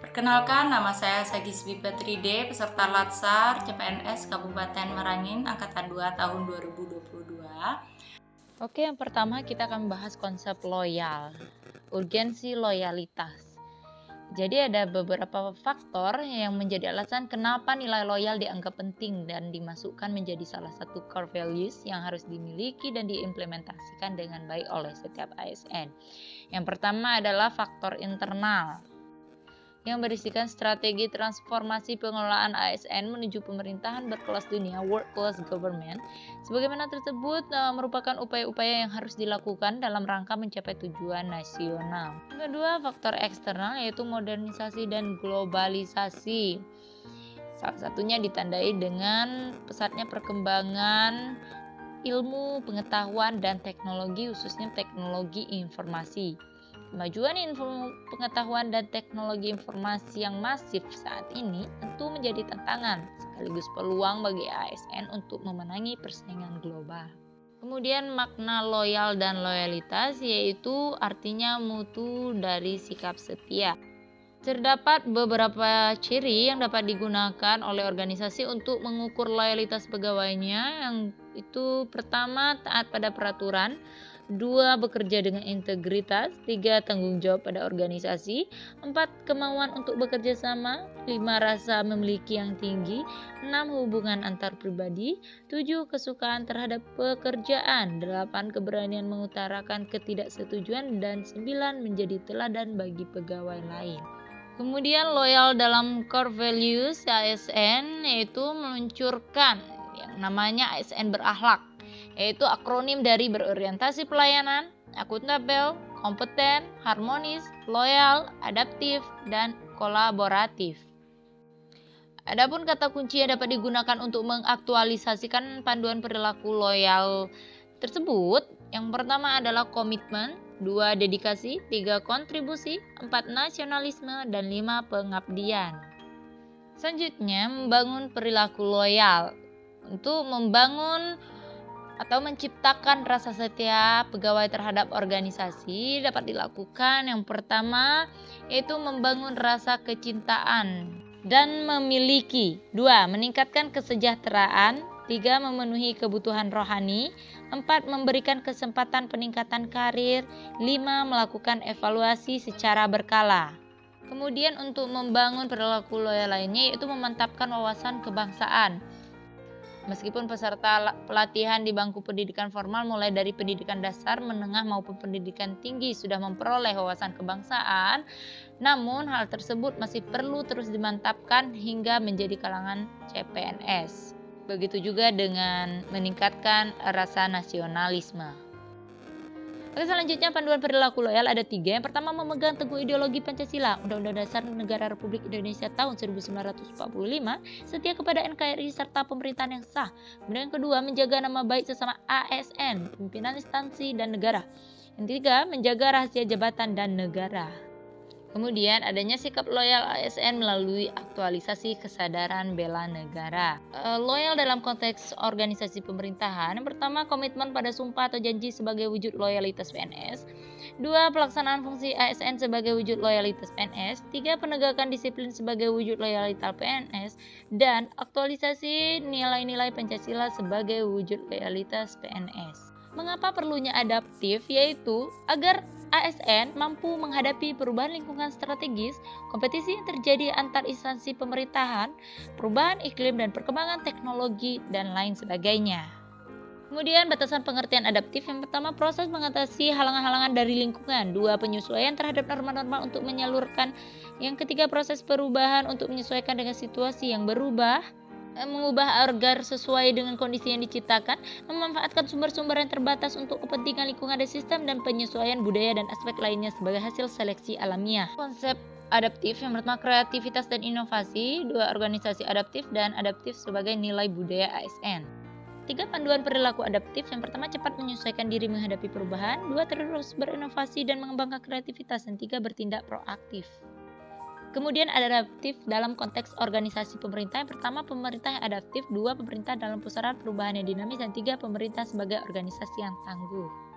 Perkenalkan, nama saya Sagisbi Petride, peserta Latsar CPNS Kabupaten Merangin Angkatan 2 tahun 2022. Oke, yang pertama kita akan bahas konsep loyal, urgensi loyalitas. Jadi ada beberapa faktor yang menjadi alasan kenapa nilai loyal dianggap penting dan dimasukkan menjadi salah satu core values yang harus dimiliki dan diimplementasikan dengan baik oleh setiap ASN. Yang pertama adalah faktor internal, yang berisikan strategi transformasi pengelolaan ASN menuju pemerintahan berkelas dunia, world class government. Sebagaimana tersebut merupakan upaya-upaya yang harus dilakukan dalam rangka mencapai tujuan nasional. Kedua, faktor eksternal yaitu modernisasi dan globalisasi. Salah satunya ditandai dengan pesatnya perkembangan ilmu, pengetahuan, dan teknologi, khususnya teknologi informasi. Kemajuan pengetahuan dan teknologi informasi yang masif saat ini tentu menjadi tantangan sekaligus peluang bagi ASN untuk memenangi persaingan global. Kemudian makna loyal dan loyalitas yaitu artinya mutu dari sikap setia. Terdapat beberapa ciri yang dapat digunakan oleh organisasi untuk mengukur loyalitas pegawainya, yang itu pertama taat pada peraturan, 2 bekerja dengan integritas, 3 tanggung jawab pada organisasi, 4 kemauan untuk bekerja sama, 5 rasa memiliki yang tinggi, 6 hubungan antar pribadi, 7 kesukaan terhadap pekerjaan, 8 keberanian mengutarakan ketidaksetujuan, dan 9 menjadi teladan bagi pegawai lain. Kemudian loyal dalam core values ASN yaitu meluncurkan yang namanya ASN berakhlak, yaitu akronim dari berorientasi pelayanan, akuntabel, kompeten, harmonis, loyal, adaptif, dan kolaboratif. Adapun kata kunci yang dapat digunakan untuk mengaktualisasikan panduan perilaku loyal tersebut, yang pertama adalah komitmen, 2 dedikasi, 3 kontribusi, 4 nasionalisme, dan 5 pengabdian. Selanjutnya, membangun perilaku loyal. Untuk membangun atau menciptakan rasa setia pegawai terhadap organisasi dapat dilakukan yang pertama yaitu membangun rasa kecintaan dan memiliki, 2 meningkatkan kesejahteraan, 3 memenuhi kebutuhan rohani, 4 memberikan kesempatan peningkatan karir, 5 melakukan evaluasi secara berkala. Kemudian untuk membangun perilaku loyal lainnya yaitu memantapkan wawasan kebangsaan. Meskipun peserta pelatihan di bangku pendidikan formal mulai dari pendidikan dasar, menengah maupun pendidikan tinggi sudah memperoleh wawasan kebangsaan, namun hal tersebut masih perlu terus dimantapkan hingga menjadi kalangan CPNS. Begitu juga dengan meningkatkan rasa nasionalisme. Oke, selanjutnya panduan perilaku loyal ada 3. Yang pertama, memegang teguh ideologi Pancasila, Undang-Undang Dasar Negara Republik Indonesia tahun 1945, setia kepada NKRI serta pemerintahan yang sah. Kemudian yang kedua, menjaga nama baik sesama ASN, pimpinan instansi dan negara. Yang 3, menjaga rahasia jabatan dan negara. Kemudian adanya sikap loyal ASN melalui aktualisasi kesadaran bela negara. Loyal dalam konteks organisasi pemerintahan. Yang pertama, komitmen pada sumpah atau janji sebagai wujud loyalitas PNS. 2, pelaksanaan fungsi ASN sebagai wujud loyalitas PNS. 3, penegakan disiplin sebagai wujud loyalitas PNS. Dan aktualisasi nilai-nilai Pancasila sebagai wujud loyalitas PNS. Mengapa perlunya adaptif? Yaitu agar ASN mampu menghadapi perubahan lingkungan strategis, kompetisi yang terjadi antar instansi pemerintahan, perubahan iklim dan perkembangan teknologi, dan lain sebagainya. Kemudian batasan pengertian adaptif. Yang pertama, proses mengatasi halangan-halangan dari lingkungan. 2, penyesuaian terhadap norma-norma untuk menyalurkan. Yang ketiga, proses perubahan untuk menyesuaikan dengan situasi yang berubah. Mengubah agar sesuai dengan kondisi yang diciptakan, memanfaatkan sumber-sumber yang terbatas untuk kepentingan lingkungan dan sistem, dan penyesuaian budaya dan aspek lainnya sebagai hasil seleksi alamiah. Konsep adaptif yang pertama, kreativitas dan inovasi, 2, organisasi adaptif dan adaptif sebagai nilai budaya ASN. 3, panduan perilaku adaptif. Yang pertama, cepat menyesuaikan diri menghadapi perubahan, 2, terus berinovasi dan mengembangkan kreativitas, dan 3, bertindak proaktif. Kemudian adaptif dalam konteks organisasi pemerintah. Yang pertama, pemerintah yang adaptif, 2, pemerintah dalam pusaran perubahan yang dinamis, dan 3, pemerintah sebagai organisasi yang tangguh.